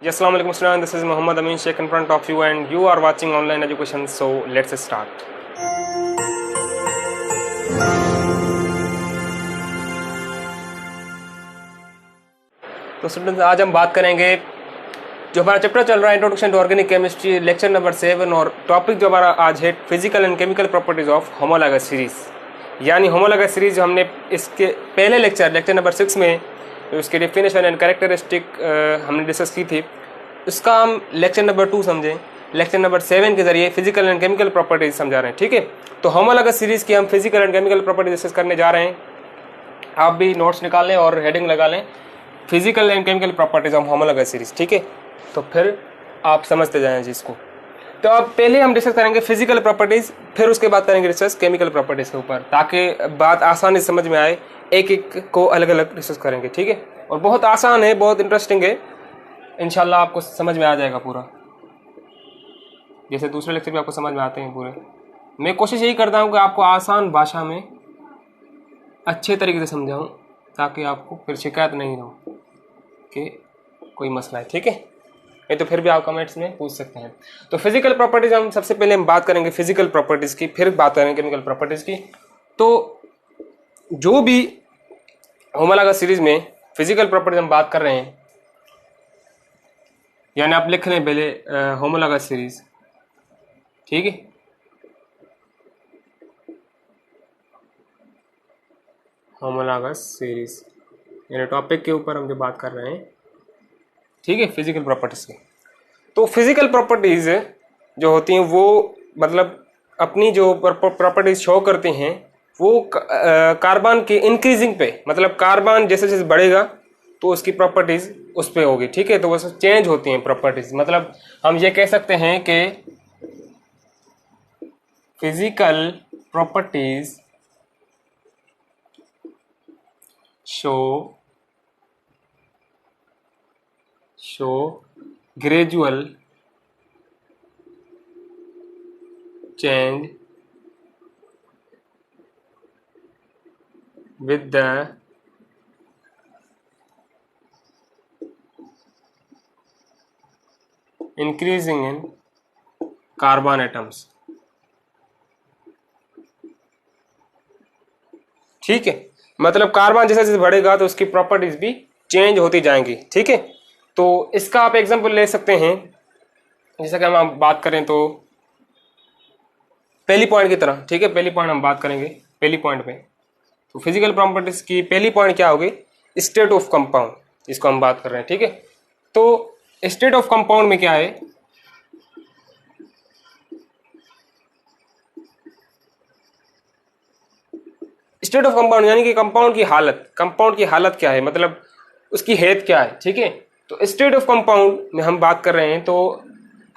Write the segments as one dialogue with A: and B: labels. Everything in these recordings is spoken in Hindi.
A: Yes, Assalamu alaikum students. This is Muhammad Amin Sheikh in front of you, and you are watching online education. So let's start. तो स्टूडेंट्स, आज हम बात करेंगे जो हमारा चैप्टर चल रहा है introduction to organic chemistry, lecture number 7, और टॉपिक जो हमारा आज है physical and chemical properties of homologous series. यानी होमोलॉगस सीरीज जो हमने इसके पहले लेक्चर नंबर 6 में उसकी डेफिनेशन एंड कैरेक्टरिस्टिक हमने डिस्कस की थी, उसका हम लेक्चर नंबर 2 समझें। लेक्चर नंबर 7 के जरिए फिजिकल एंड केमिकल प्रॉपर्टीज समझा रहे हैं। ठीक है, तो होमोलॉगस सीरीज की हम physical and chemical properties discuss करने जा रहे हैं। आप भी नोट्स निकाल लें और हेडिंग लगा लें, physical and chemical properties of homologous series. ठीक है, तो फिर आप समझते जाएं जिसको। तो अब पहले हम डिस्कस करेंगे फिजिकल प्रॉपर्टीज, फिर उसके बाद करेंगे डिस्कस केमिकल प्रॉपर्टीज के ऊपर, ताकि बात आसानी से समझ में आए। एक एक को अलग अलग डिस्कस करेंगे। ठीक है, और बहुत आसान है, बहुत इंटरेस्टिंग है, इंशाल्लाह आपको समझ में आ जाएगा पूरा, जैसे दूसरे लेक्चर भी आपको समझ में आते हैं पूरे। मैं कोशिश यही करता हूँ कि आपको आसान भाषा में अच्छे तरीके से समझाऊँ, ताकि आपको फिर शिकायत नहीं हो कि कोई मसला है। ठीक है, नहीं तो फिर भी आप कमेंट्स में पूछ सकते हैं। तो फिजिकल प्रॉपर्टीज हम सबसे पहले हम बात करेंगे फिजिकल प्रॉपर्टीज की, फिर बात करेंगे केमिकल प्रॉपर्टीज की। तो जो भी होमोलॉगस सीरीज में फिजिकल प्रॉपर्टीज हम बात कर रहे हैं, यानी आप लिख लें पहले होमोलॉगस सीरीज। ठीक है, होमोलॉगस सीरीज यानी टॉपिक के ऊपर हम जो बात कर रहे हैं। ठीक है, फिजिकल प्रॉपर्टीज की। तो फिजिकल प्रॉपर्टीज जो होती हैं वो मतलब अपनी जो प्रॉपर्टीज शो करती हैं वो कार्बन के इंक्रीजिंग पे, मतलब कार्बन जैसे जैसे बढ़ेगा तो उसकी प्रॉपर्टीज उस पे होगी। ठीक है, तो वो चेंज होती हैं प्रॉपर्टीज। मतलब हम ये कह सकते हैं कि physical properties show gradual change with the increasing in carbon atoms। ठीक है, मतलब कार्बन जैसे जैसे बढ़ेगा तो उसकी प्रॉपर्टीज भी चेंज होती जाएंगी। ठीक है, तो इसका आप एग्जांपल ले सकते हैं, जैसा कि हम बात करें तो पहली पॉइंट की तरह। ठीक है, पहली पॉइंट हम बात करेंगे पहली पॉइंट पे। तो फिजिकल प्रॉपर्टीज की पहली पॉइंट क्या होगी? स्टेट ऑफ कंपाउंड, इसको हम बात कर रहे हैं। ठीक है, तो स्टेट ऑफ कंपाउंड में क्या है? स्टेट ऑफ कंपाउंड यानी कि कंपाउंड की हालत क्या है, मतलब उसकी हैत क्या है। ठीक है, तो स्टेट ऑफ कंपाउंड में हम बात कर रहे हैं, तो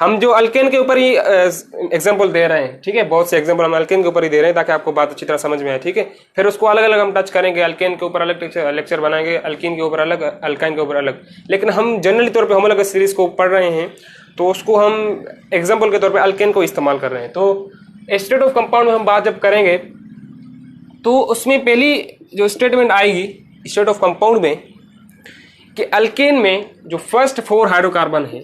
A: हम जो अल्केन के ऊपर ही एग्जांपल दे रहे हैं। ठीक है, बहुत से एग्जांपल हम अल्केन के ऊपर ही दे रहे हैं ताकि आपको बात अच्छी तरह समझ में आए। ठीक है, फिर उसको अलग अलग हम टच करेंगे, अल्केन के ऊपर अलग लेक्चर बनाएंगे, अल्कीन के ऊपर अलग, अल्काइन के ऊपर अलग। लेकिन हम जनरली तौर पर होमोलॉगस सीरीज को पढ़ रहे हैं, तो उसको हम एग्जाम्पल के तौर पर अल्केन को इस्तेमाल कर रहे हैं। तो स्टेट ऑफ कंपाउंड में हम बात जब करेंगे तो उसमें पहली जो स्टेटमेंट आएगी स्टेट ऑफ कंपाउंड में कि अल्केन में जो फर्स्ट 4 हाइड्रोकार्बन है,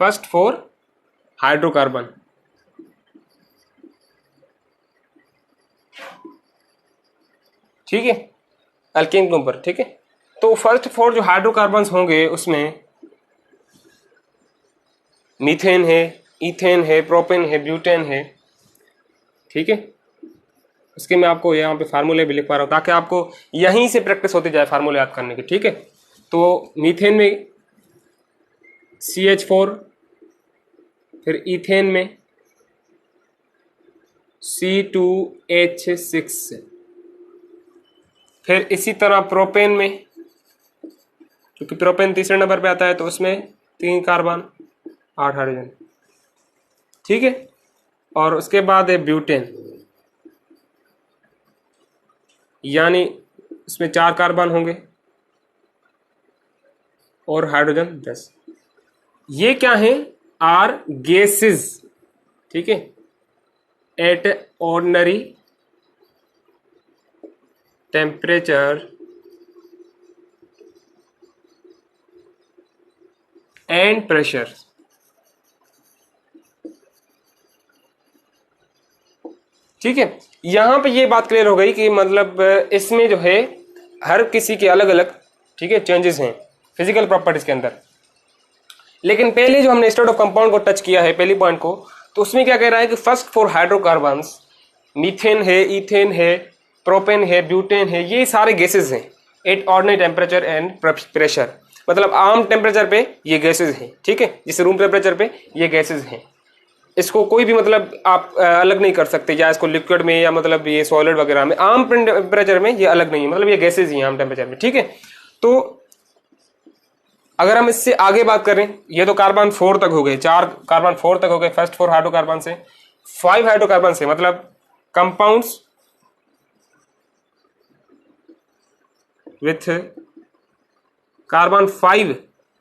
A: फर्स्ट 4 हाइड्रोकार्बन, ठीक है, अल्केन के ऊपर। ठीक है, तो फर्स्ट 4 जो हाइड्रोकार्बन होंगे उसमें मीथेन है, इथेन है, प्रोपेन है, ब्यूटेन है। ठीक है, इसके मैं आपको यहाँ पे फार्मूले भी लिख पा रहा हूँ ताकि आपको यहीं से प्रैक्टिस होती जाए फार्मूले याद करने की। ठीक है, तो मीथेन में CH4, फिर इथेन में C2H6, फिर इसी तरह प्रोपेन में, क्योंकि प्रोपेन तीसरे नंबर पे आता है तो उसमें 3 कार्बन 8 हाइड्रोजन। ठीक है, और उसके बाद है ब्यूटेन, यानी इसमें 4 कार्बन होंगे और हाइड्रोजन 10। ये क्या है? Are gases. ठीक है, at ordinary temperature and pressure. ठीक है, यहां पे ये बात क्लियर हो गई कि मतलब इसमें जो है हर किसी के अलग अलग, ठीक है, चेंजेस हैं फिजिकल प्रॉपर्टीज के अंदर। लेकिन पहले जो हमने स्टेट ऑफ कंपाउंड को टच किया है, पहली पॉइंट को, तो उसमें क्या कह रहा है कि फर्स्ट फॉर हाइड्रोकार्बन्स, मीथेन है, इथेन है, प्रोपेन है, ब्यूटेन है, ये सारे गैसेज हैं at ordinary temperature and pressure. मतलब आम टेम्परेचर पे ये गैसेज हैं, ठीक है, जैसे रूम टेम्परेचर पे ये गैसेज हैं। इसको कोई भी मतलब आप अलग नहीं कर सकते, या इसको लिक्विड में या मतलब ये सॉलिड वगैरह में, आम टेम्परेचर में ये अलग नहीं है, मतलब ये गैसेज ही हैं आम टेम्परेचर में। ठीक है, तो अगर हम इससे आगे बात करें, ये तो कार्बन 4 तक हो गए, 4 कार्बन 4 तक हो गए फर्स्ट 4 हाइड्रोकार्बन से। 5 हाइड्रोकार्बन से मतलब कंपाउंड्स विथ कार्बन 5,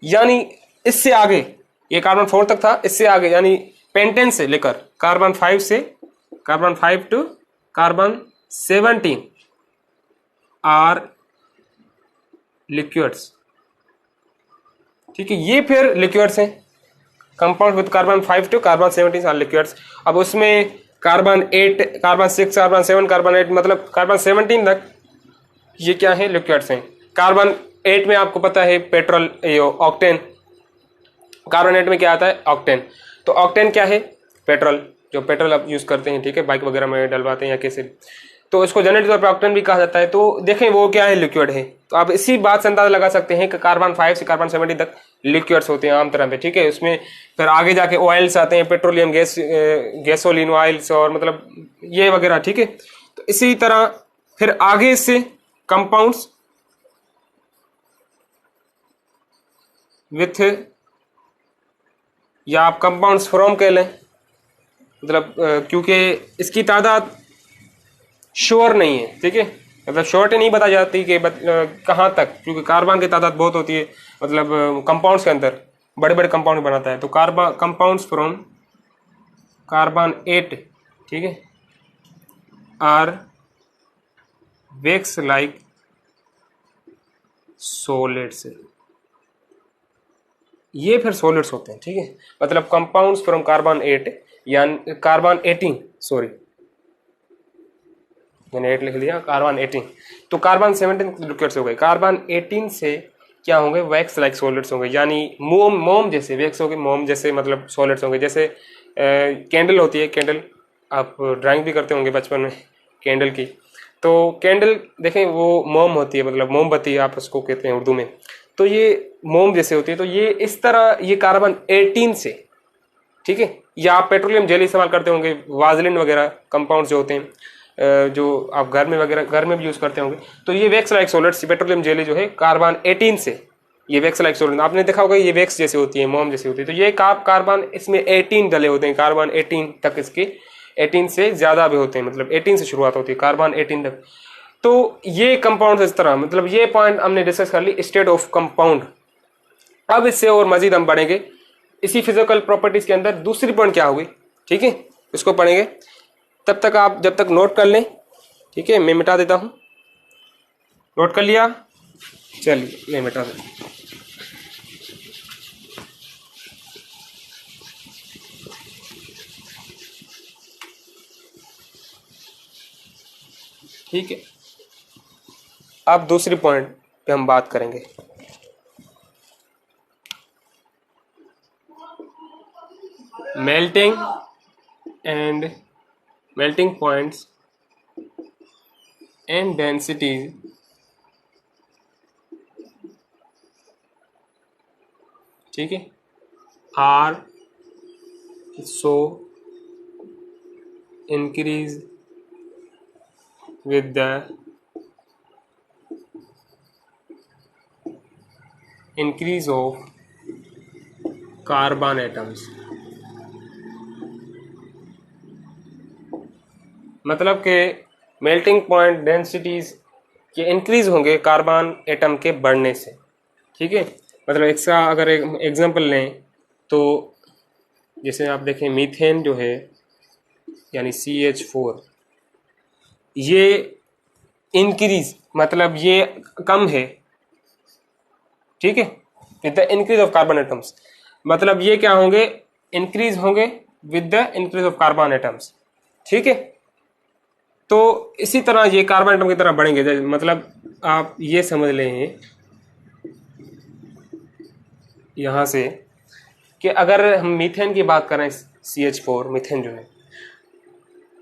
A: यानी इससे आगे, ये कार्बन 4 तक था, इससे आगे यानी पेंटेन से लेकर कार्बन 5 से carbon 5 to carbon 17 are liquids. ठीक है, ये फिर लिक्विड्स हैं, compound with carbon 5 to carbon 17 are liquids. अब उसमें कार्बन 8, कार्बन 6, कार्बन 7, कार्बन 8, मतलब कार्बन 17 तक ये क्या है, लिक्विड्स हैं। कार्बन 8 में आपको पता है पेट्रोल, ऑक्टेन। कार्बन 8 में क्या आता है, ऑक्टेन। तो ऑक्टेन क्या है, पेट्रोल, जो पेट्रोल आप यूज करते हैं, ठीक है, बाइक वगैरह में डलवाते हैं या कैसे, तो इसको जनरल तौर पर ऑक्टेन भी कहा जाता है। तो देखें वो क्या है, लिक्विड है। तो आप इसी बात से अंदाजा लगा सकते हैं कि कार्बन 5 से कार्बन 17 तक लिक्विड्स होते हैं आम तरह पे। ठीक है, उसमें फिर आगे जाके ऑयल्स आते हैं, पेट्रोलियम गैस, गैसोलीन ऑयल्स और मतलब ये वगैरह। ठीक है, तो इसी तरह फिर आगे से कंपाउंड्स विथ, या आप कंपाउंड्स फ्रॉम कह लें, मतलब क्योंकि इसकी तादाद श्योर नहीं है। ठीक है, मतलब श्योरिटी नहीं बता जाती कि कहाँ तक, क्योंकि कार्बन की तादाद बहुत होती है, मतलब कंपाउंड्स के अंदर बड़े बड़े कंपाउंड बनाता है। तो कार्बन कंपाउंड्स फ्रॉम कार्बन 8, ठीक है, आर वेक्स लाइक सॉलिड्स, ये फिर सॉलिड्स होते हैं। ठीक है, मतलब कंपाउंड्स फ्रॉम कार्बन 8 या कार्बन 18, सॉरी मैंने 8 लिख लिया, कार्बन 18, तो कार्बन 17 लिक्विड्स हो गए। कार्बन 18 से क्या होंगे, वैक्स लाइक सॉलिड्स होंगे, यानी मोम जैसे वैक्स होंगे, मोम जैसे मतलब सॉलिड्स होंगे। जैसे कैंडल होती है, कैंडल आप ड्राइंग भी करते होंगे बचपन में कैंडल की, तो कैंडल देखें वो मोम होती है, मतलब मोमबत्ती आप उसको कहते हैं उर्दू में। तो ये मोम जैसे होती है, तो ये इस तरह ये कार्बन 18 से, ठीक है, या आप पेट्रोलियम जेल इस्तेमाल करते होंगे, वाजलिन वगैरह कंपाउंड्स जो होते हैं, जो आप घर में वगैरह घर में भी यूज़ करते होंगे, तो ये wax like solids, petroleum jelly जो है कार्बन 18 से, ये वैक्स लाइक सॉलिड आपने देखा होगा, ये वैक्स जैसे होती है, मोम जैसी होती है। तो ये कार्बन इसमें 18 डले होते हैं, कार्बन 18 तक, इसके 18 से ज़्यादा भी होते हैं, मतलब 18 से शुरुआत होती है, कार्बन 18 तक। तो ये कंपाउंड इस तरह, मतलब ये पॉइंट हमने डिस्कस कर ली, स्टेट ऑफ कंपाउंड। अब इससे और मजीद हम बढ़ेंगे इसी फिजिकल प्रॉपर्टीज के अंदर। दूसरी पॉइंट क्या होगी, ठीक है, इसको पढ़ेंगे। तब तक आप जब तक नोट कर लें, ठीक है, मैं मिटा देता हूं। नोट कर लिया, चलिए मैं मिटा देता हूं। ठीक है, अब दूसरी पॉइंट पे हम बात करेंगे। Melting and melting points and densities ठीक है are so increase with the increase of carbon atoms, मतलब के मेल्टिंग पॉइंट डेंसिटीज के इंक्रीज होंगे कार्बन एटम के बढ़ने से। ठीक है, मतलब इसका अगर एक एग्जांपल लें तो जैसे आप देखें मीथेन जो है यानी CH4, ये इंक्रीज मतलब ये कम है। ठीक है, with the increase of carbon atoms. मतलब ये क्या होंगे, इंक्रीज होंगे with the increase of carbon atoms. ठीक है, तो इसी तरह ये कार्बन एटम की तरह बढ़ेंगे। मतलब आप ये समझ लें यहां से कि अगर हम मीथेन की बात करें, CH4 मीथेन जो है,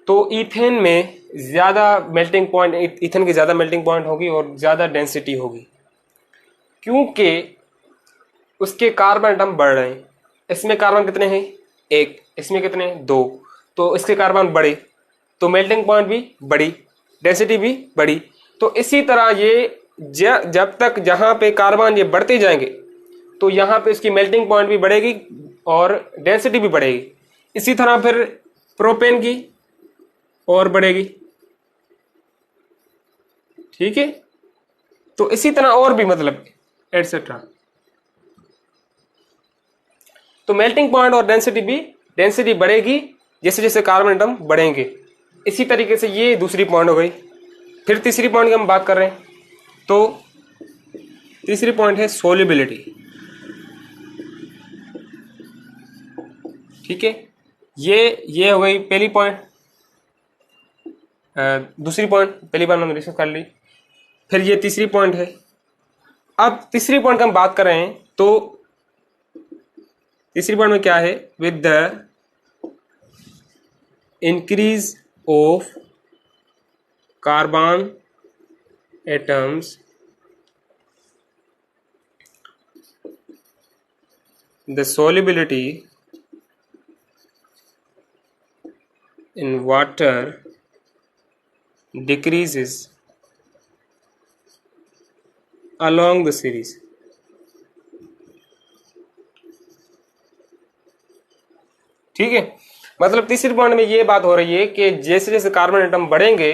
A: तो ईथेन में ज़्यादा मेल्टिंग पॉइंट, ईथेन की ज़्यादा मेल्टिंग पॉइंट होगी और ज़्यादा डेंसिटी होगी, क्योंकि उसके कार्बन एटम बढ़ रहे हैं। इसमें कार्बन कितने हैं, 1, इसमें कितने, 2, तो इसके कार्बन बढ़े तो मेल्टिंग पॉइंट भी बढ़ी, डेंसिटी भी बढ़ी। तो इसी तरह ये जब तक जहाँ पे कार्बन ये बढ़ते जाएंगे तो यहाँ पे इसकी मेल्टिंग पॉइंट भी बढ़ेगी और डेंसिटी भी बढ़ेगी। इसी तरह फिर प्रोपेन की और बढ़ेगी। ठीक है, तो इसी तरह और भी मतलब एटसेट्रा। तो मेल्टिंग पॉइंट और डेंसिटी बढ़ेगी जैसे जैसे कार्बन एटम बढ़ेंगे। इसी तरीके से ये दूसरी पॉइंट हो गई। फिर तीसरी पॉइंट की हम बात कर रहे हैं, तो तीसरी पॉइंट है सोल्युबिलिटी। ठीक है, ये हो गई पहली पॉइंट। दूसरी पॉइंट पहली बार हमने डिस्कस कर ली। फिर ये तीसरी पॉइंट है। अब तीसरी पॉइंट की हम बात कर रहे हैं, तो तीसरी पॉइंट में क्या है, with the increase of carbon atoms the solubility in water decreases along the series। ठीक है, मतलब तीसरी पॉइंट में ये बात हो रही है कि जैसे जैसे कार्बन एटम बढ़ेंगे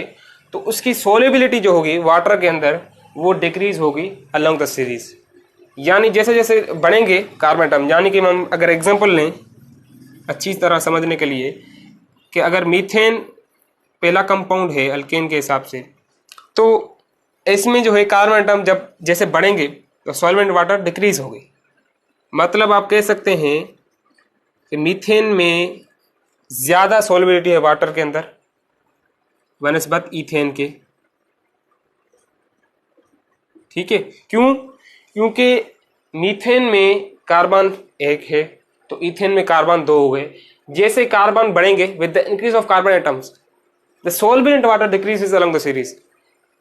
A: तो उसकी सोल्युबिलिटी जो होगी वाटर के अंदर वो डिक्रीज होगी अलोंग द सीरीज। यानी जैसे जैसे बढ़ेंगे कार्बन एटम, यानी कि हम अगर एग्जांपल लें अच्छी तरह समझने के लिए, कि अगर मीथेन पहला कंपाउंड है अल्केन के हिसाब से, तो इसमें जो है कार्बन एटम जब जैसे बढ़ेंगे तो सॉल्वेंट वाटर डिक्रीज होगी। मतलब आप कह सकते हैं कि मीथेन में ज़्यादा सॉल्युबिलिटी है वाटर के अंदर बनस्बत ईथेन के। ठीक है, क्योंकि मीथेन में कार्बन 1 है तो ईथेन में कार्बन 2 हो गए। जैसे कार्बन बढ़ेंगे with the increase of carbon atoms the सोल्वेंट water decreases along the series.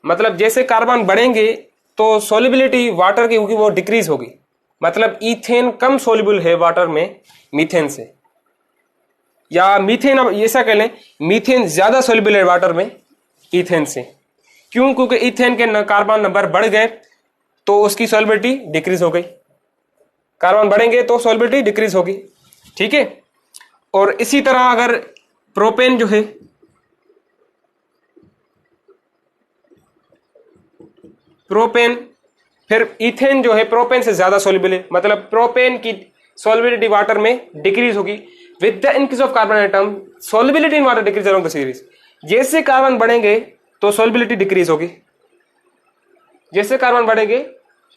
A: मतलब जैसे कार्बन बढ़ेंगे तो सोल्युबिलिटी वाटर की होगी वो डिक्रीज होगी। मतलब ईथेन कम सोल्युबल है वाटर में मीथेन से, या मीथेन, अब ऐसा कह लें मीथेन ज्यादा सोल्युबल है वाटर में ईथेन से। क्योंकि ईथेन के कार्बन नंबर बढ़ गए तो उसकी सॉल्युबिलिटी डिक्रीज हो गई। कार्बन बढ़ेंगे तो सॉल्युबिलिटी डिक्रीज होगी। ठीक है, और इसी तरह अगर प्रोपेन जो है, प्रोपेन, फिर ईथेन जो है प्रोपेन से ज्यादा सॉल्युबल है, मतलब प्रोपेन की सॉल्युबिलिटी वाटर में डिक्रीज होगी with the increase of carbon atom solubility in water decrease along the series. जैसे कार्बन बढ़ेंगे तो सॉल्युबिलिटी डिक्रीज होगी, जैसे कार्बन बढ़ेंगे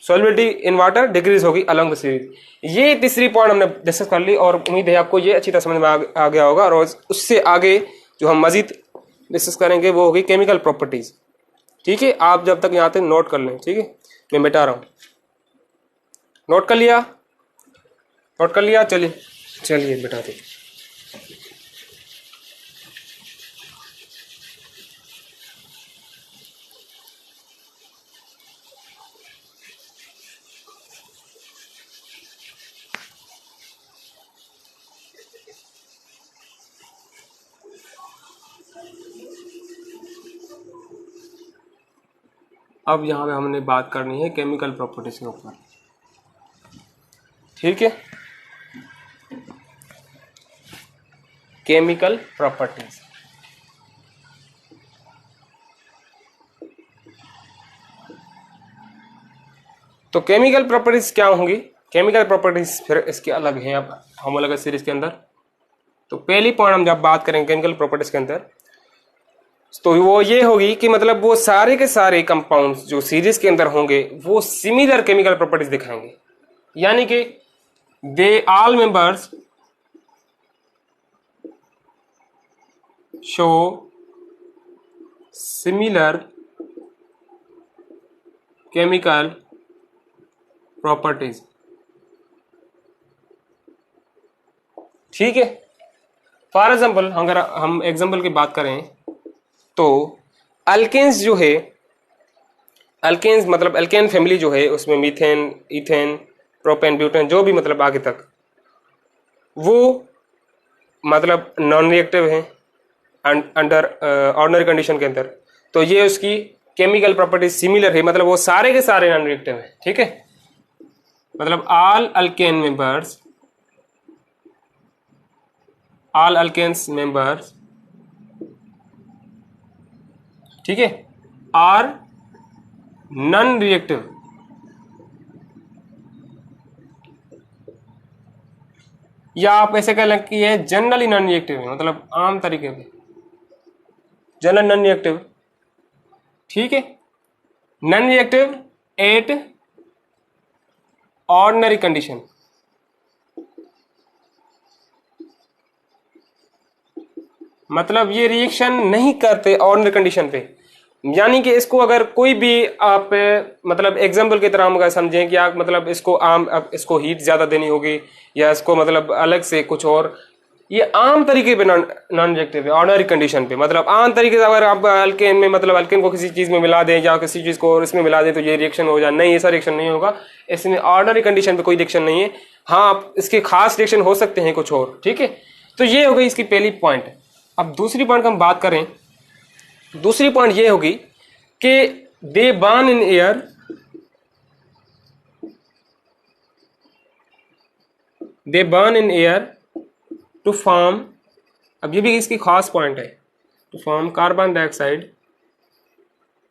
A: सॉल्युबिलिटी इन वाटर डिक्रीज होगी अलोंग द सीरीज। ये तीसरी पॉइंट हमने डिस्कस कर ली और उम्मीद है आपको ये अच्छी तरह समझ में आ गया होगा। और उससे आगे जो हम मजीद डिस्कस करेंगे वो होगी केमिकल प्रॉपर्टीज। ठीक है, आप जब तक यहाँ तक नोट कर लें। ठीक है, मैं मिटा रहा हूँ। नोट कर लिया, नोट कर लिया, चलिए मिटा दे। अब यहाँ पे हमने बात करनी है केमिकल प्रॉपर्टीज के ऊपर। ठीक है, केमिकल प्रॉपर्टीज। तो केमिकल प्रॉपर्टीज क्या होंगी? केमिकल प्रॉपर्टीज फिर इसके अलग हैं अब होमोलॉगस सीरीज के अंदर। तो पहली पॉइंट हम जब बात करेंगे केमिकल प्रॉपर्टीज के अंदर तो वो ये होगी कि मतलब वो सारे के सारे कंपाउंड्स जो सीरीज के अंदर होंगे वो सिमिलर केमिकल प्रॉपर्टीज दिखाएंगे। यानी कि they all members show similar chemical properties. ठीक है, फॉर एग्जाम्पल अगर हम एग्जाम्पल की बात करें तो अल्केन्स जो है, अल्केन्स मतलब अल्केन फैमिली जो है उसमें मीथेन, इथेन, प्रोपेन, ब्यूटेन जो भी मतलब आगे तक, वो मतलब नॉन रिएक्टिव है अंडर ऑर्डिनरी कंडीशन के अंदर। तो ये उसकी केमिकल प्रॉपर्टीज सिमिलर है, मतलब वो सारे के सारे नॉन रिएक्टिव है। ठीक है, मतलब all alkane members, all alkanes members, ठीक है, आर नॉन रिएक्टिव। या आप ऐसे कह लें कि ये जनरली नॉन रिएक्टिव है, मतलब आम तरीके पे जनरल नॉन रिएक्टिव। ठीक है, non reactive at ordinary condition. मतलब ये रिएक्शन नहीं करते ऑर्डिनरी कंडीशन पे। यानी कि इसको अगर कोई भी आप मतलब एग्जाम्पल की तरह हम अगर समझें कि आप मतलब इसको इसको हीट ज्यादा देनी होगी या इसको मतलब अलग से कुछ और, ये आम तरीके पे नॉन रिएक्टिव है ऑर्डिनरी कंडीशन पे। मतलब आम तरीके से अगर आप अल्केन में मतलब अल्केन को किसी चीज में मिला दें या किसी चीज को इसमें मिला दें तो ये रिएक्शन हो जाए, नहीं ऐसा रिएक्शन नहीं होगा। इसमें ऑर्डिनरी कंडीशन पे कोई रिएक्शन नहीं है। हाँ, आप इसके खास रिएक्शन हो सकते हैं कुछ और। ठीक है, तो ये हो गई इसकी पहली पॉइंट। अब दूसरी पॉइंट हम बात करें, दूसरी पॉइंट ये होगी कि they burn in air, they burn in air to form, अब ये भी इसकी खास पॉइंट है, to form carbon dioxide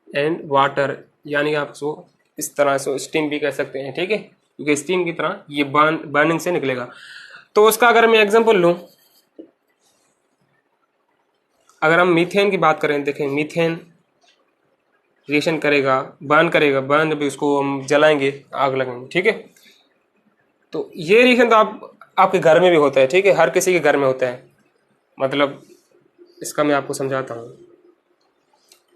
A: and water. यानी कि आप इसको इस तरह से स्टीम भी कह सकते हैं। ठीक है, क्योंकि स्टीम की तरह ये बर्निंग से निकलेगा। तो उसका अगर मैं एग्जांपल लूं, अगर हम मीथेन की बात करें, देखें मीथेन रिएक्शन करेगा, बर्न करेगा, बर्न भी उसको हम जलाएंगे, आग लगाएंगे। ठीक है, तो ये रिएक्शन तो आपके घर में भी होता है। ठीक है, हर किसी के घर में होता है। मतलब इसका मैं आपको समझाता हूँ।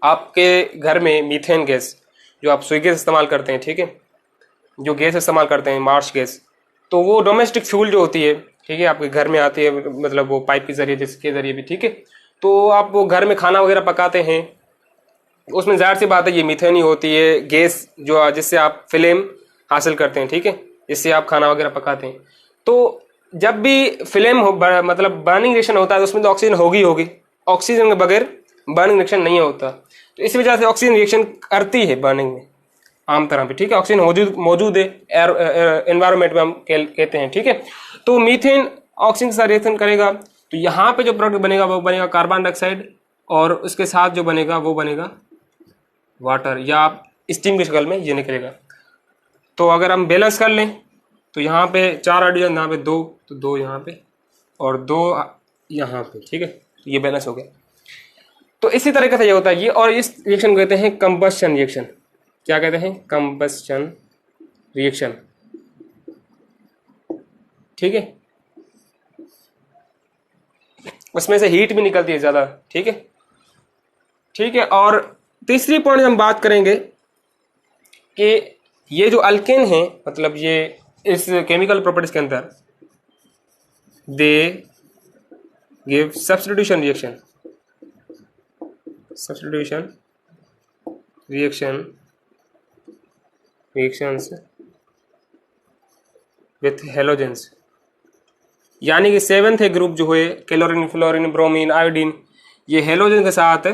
A: आपके घर में मीथेन गैस जो आप स्विगी इस्तेमाल करते हैं, ठीक है, जो गैस इस्तेमाल करते हैं मार्श गैस, तो वो डोमेस्टिक फ्यूल जो होती है, ठीक है, आपके घर में आती है, मतलब वो पाइप के जरिए, जिसके जरिए भी। ठीक है, तो आप वो घर में खाना वगैरह पकाते हैं, उसमें जाहिर सी बात है ये मीथेन ही होती है गैस, जो जिससे आप फ्लेम हासिल करते हैं। ठीक है, जिससे आप खाना वगैरह पकाते हैं। तो जब भी फ्लेम हो मतलब बर्निंग रिएक्शन होता है तो उसमें तो ऑक्सीजन होगी। ऑक्सीजन के बगैर बर्निंग रिएक्शन नहीं होता। तो इस वजह से ऑक्सीजन रिएक्शन करती है बर्निंग में आम तरह पे। ठीक है, ऑक्सीजन मौजूद है एनवायरमेंट में, हम कहते हैं। ठीक है, तो मीथेन ऑक्सीजन के साथ रिएक्शन करेगा, तो यहाँ पे जो प्रोडक्ट बनेगा वो बनेगा कार्बन डाइऑक्साइड, और उसके साथ जो बनेगा वो बनेगा वाटर, या आप स्टीम की शक्ल में ये निकलेगा। तो अगर हम बैलेंस कर लें तो यहाँ पे 4 हाइड्रोजन, यहाँ पे 2, तो 2 यहाँ पे और 2 यहाँ पे। ठीक है, तो ये बैलेंस हो गया। तो इसी तरीके से ये होता है ये, और इस रिएक्शन को कहते हैं कंबस्शन रिएक्शन। क्या कहते हैं? Combustion reaction. ठीक है, उसमें से हीट भी निकलती है ज्यादा। ठीक है, ठीक है। और तीसरी पॉइंट हम बात करेंगे कि ये जो अल्केन है, मतलब ये इस केमिकल प्रॉपर्टीज के अंदर they give substitution reaction, substitution reactions with halogens. यानी कि 7th ग्रुप जो है क्लोरीन, फ्लोरीन, ब्रोमीन, आयोडीन, ये हेलोजन के साथ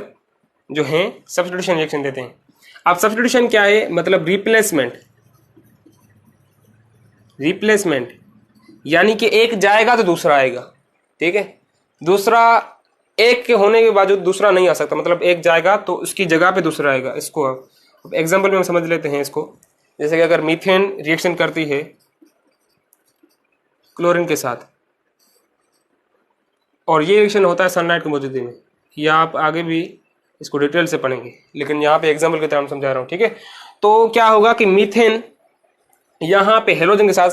A: जो है सब्स्टिट्यूशन रिएक्शन देते हैं। अब सब्स्टिट्यूशन क्या है? मतलब रिप्लेसमेंट। रिप्लेसमेंट यानी कि एक जाएगा तो दूसरा आएगा। ठीक है, दूसरा एक के होने के बावजूद दूसरा नहीं आ सकता, मतलब एक जाएगा तो उसकी जगह पे दूसरा आएगा। इसको अब एग्जाम्पल में हम समझ लेते हैं इसको। जैसे कि अगर मीथेन रिएक्शन करती है क्लोरीन के साथ, और ये रिएक्शन होता है सनलाइट की मौजूदगी में, या आप आगे भी इसको डिटेल से पढ़ेंगे, लेकिन यहाँ पे एग्जाम्पल की तरह हम समझा रहा हूँ। ठीक है, तो क्या होगा कि मीथेन यहाँ पे हेलोजन के साथ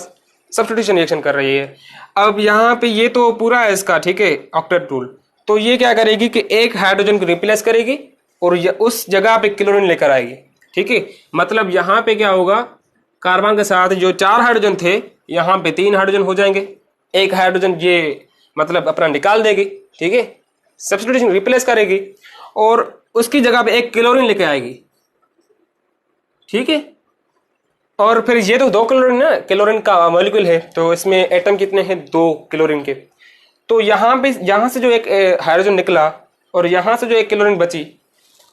A: सब्स्टिट्यूशन रिएक्शन कर रही है। अब यहाँ पे ये तो पूरा है इसका, ठीक है, ऑक्टेट रूल। तो ये क्या करेगी कि एक हाइड्रोजन को रिप्लेस करेगी और उस जगह पे क्लोरीन लेकर आएगी, ठीक है। मतलब यहाँ पे क्या होगा, कार्बन के साथ जो 4 हाइड्रोजन थे यहाँ पे 3 हाइड्रोजन हो जाएंगे, एक हाइड्रोजन ये मतलब अपना निकाल देगी, ठीक है, सब्स्टिट्यूशन रिप्लेस करेगी और उसकी जगह पे एक क्लोरीन लेके आएगी, ठीक है। और फिर ये तो 2 क्लोरीन ना, क्लोरीन का मॉलिक्यूल है, तो इसमें एटम कितने हैं, 2 क्लोरीन के। तो यहाँ पे यहाँ से जो एक हाइड्रोजन निकला और यहाँ से जो एक क्लोरीन बची,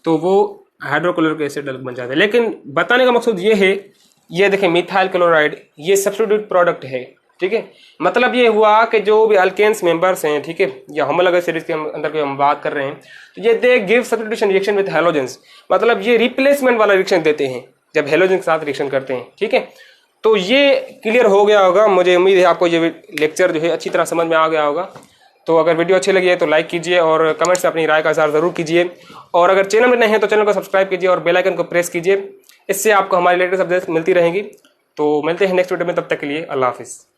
A: तो वो हाइड्रोक्लोरिक एसिड बन जाता है। लेकिन बताने का मकसद ये है, ये देखें मिथाइल क्लोराइड, ये सब्स्टिट्यूट प्रोडक्ट है, ठीक है। मतलब ये हुआ कि जो भी अल्केन्स मेंबर्स हैं, ठीक है, या होमोलॉगस सीरीज के अंदर की हम बात कर रहे हैं, तो ये they give substitution reaction with halogens, मतलब ये रिप्लेसमेंट वाला रिएक्शन देते हैं जब हैलोजन के साथ रिएक्शन करते हैं, ठीक है। तो ये क्लियर हो गया होगा, मुझे उम्मीद है आपको ये लेक्चर जो है अच्छी तरह समझ में आ गया होगा। तो अगर वीडियो अच्छी लगी है तो लाइक कीजिए और कमेंट से अपनी राय का इज़हार ज़रूर कीजिए, और अगर चैनल में नए हैं तो चैनल को सब्सक्राइब कीजिए और बेल आइकन को प्रेस कीजिए, इससे आपको हमारी लेटेस्ट अपडेट्स मिलती रहेंगी। तो मिलते हैं नेक्स्ट वीडियो में, तब तक के लिए अल्लाह हाफिज़।